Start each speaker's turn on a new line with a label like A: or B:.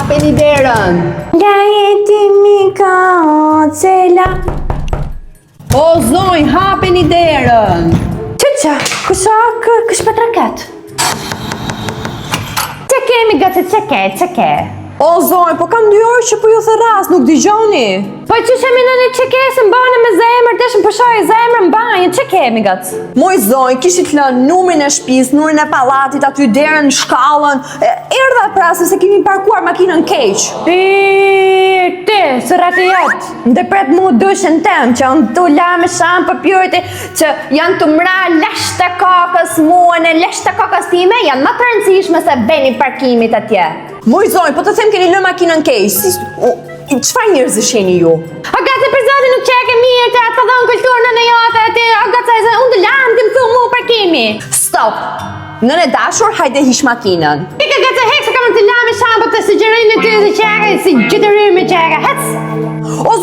A: hapeni derën.
B: Nga jeti mika o cela.
A: O zonj, hapeni derën.
B: Qëqa, kësh për raket? Që kemi gëtë që ke?
C: O zonj, po kam 2 orë që po ju thërras, nuk dëgjoni.
B: Po që shemi në një që kesë në bane me zemër, të shmë përshoj zemër në bane, që kemi gëtë?
C: Moj zonj, kishit lënë numrin e shtëpis, numrin e pallatit, aty derën, shkallën. Erdha pra se kemi parkuar makinën keq.
B: Ti, së rati jotë, ndërpret mu dushën tem, që në tu la me shamë për pjurti, që janë të mra lesht të kakës muën e lesht të kakës time, janë më të rëndësishme se beni parkimit atje.
C: Moj zonj, po të them keni lënë makinën keq. Çfarë njerëzish jeni ju?
B: O gati për zotin nuk qeke mirë të atë dhënë kulturën në jote aty, o gati unë të lamë të më thumë mu parkimi.
C: Stop! Nëne dashur, hajde hish makinën.
B: Pika gati hek se kam të lamë shampë të sugjerin në ty dhe qeke, si gjithëryr me qeke, hec!
C: O